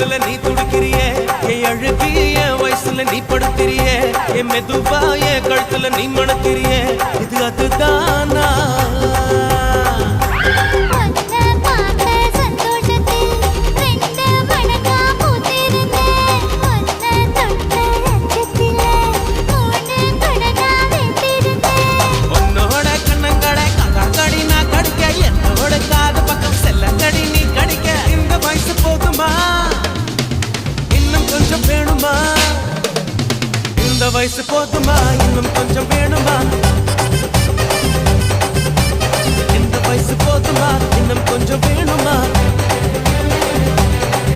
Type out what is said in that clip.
தொடுதல நீ துடிக்கிறியே என் அழுகி என் வயசுல நீ படுத்திரியே என் மெதுவா என் கழுத்துல நீ மணக்கிறியே இது அதுதானா இந்த வயசு போதுமா இன்னும் கொஞ்சம் வேணுமா இந்த வயசு போதுமா இன்னும் கொஞ்சம் வேணுமா